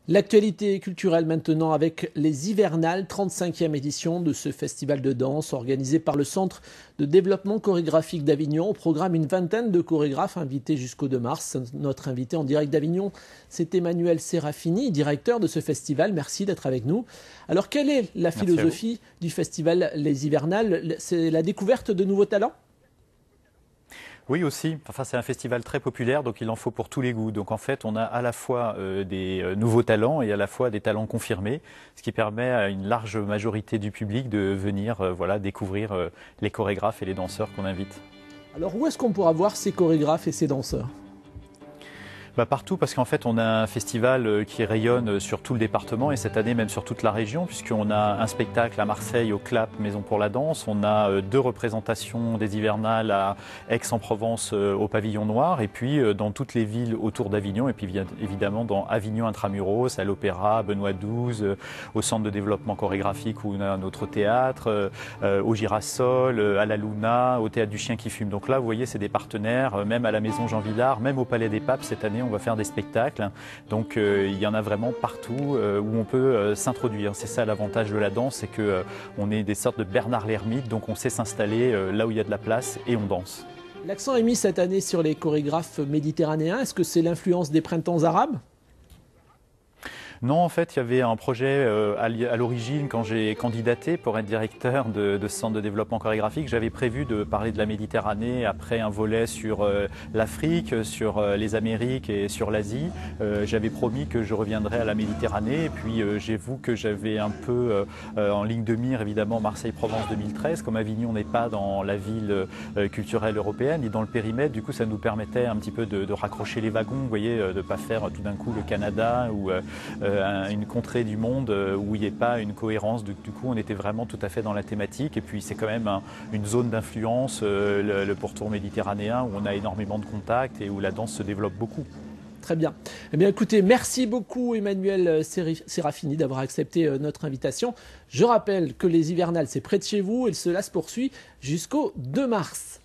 L'actualité culturelle maintenant avec les Hivernales, 35e édition de ce festival de danse organisé par le Centre de développement chorégraphique d'Avignon. Au programme, une vingtaine de chorégraphes invités jusqu'au 2 mars. Notre invité en direct d'Avignon, c'est Emmanuel Serafini, directeur de ce festival. Merci d'être avec nous. Alors, quelle est la philosophie du festival Les Hivernales? C'est la découverte de nouveaux talents? Oui aussi, enfin, c'est un festival très populaire, donc il en faut pour tous les goûts. Donc en fait, on a à la fois des nouveaux talents et à la fois des talents confirmés, ce qui permet à une large majorité du public de venir voilà, découvrir les chorégraphes et les danseurs qu'on invite. Alors, où est-ce qu'on pourra voir ces chorégraphes et ces danseurs? Partout, parce qu'en fait on a un festival qui rayonne sur tout le département et cette année même sur toute la région, puisqu'on a un spectacle à Marseille au CLAP Maison pour la Danse, on a 2 représentations des Hivernales à Aix-en-Provence au Pavillon Noir, et puis dans toutes les villes autour d'Avignon, et puis évidemment dans Avignon Intramuros, à l'Opéra, Benoît XII, au Centre de développement chorégraphique où on a notre théâtre, au Girasol, à la Luna, au Théâtre du Chien qui fume. Donc là vous voyez, c'est des partenaires, même à la Maison Jean Villard, même au Palais des Papes cette année on va faire des spectacles, donc il y en a vraiment partout où on peut s'introduire. C'est ça l'avantage de la danse, c'est que on est des sortes de Bernard l'Ermite, donc on sait s'installer là où il y a de la place et on danse. L'accent est mis cette année sur les chorégraphes méditerranéens. Est-ce que c'est l'influence des printemps arabes? Non, en fait, il y avait un projet à l'origine, quand j'ai candidaté pour être directeur de ce centre de développement chorégraphique, j'avais prévu de parler de la Méditerranée après un volet sur l'Afrique, sur les Amériques et sur l'Asie. J'avais promis que je reviendrais à la Méditerranée, et puis j'avoue que j'avais un peu en ligne de mire, évidemment, Marseille-Provence 2013. Comme Avignon n'est pas dans la ville culturelle européenne, ni dans le périmètre, du coup, ça nous permettait un petit peu de raccrocher les wagons, vous voyez, de ne pas faire tout d'un coup le Canada ou une contrée du monde où il n'y ait pas une cohérence. Du coup, on était vraiment tout à fait dans la thématique. Et puis, c'est quand même une zone d'influence, le pourtour méditerranéen, où on a énormément de contacts et où la danse se développe beaucoup. Très bien. Eh bien, écoutez, merci beaucoup Emmanuel Serafini d'avoir accepté notre invitation. Je rappelle que les Hivernales, c'est près de chez vous et cela se poursuit jusqu'au 2 mars.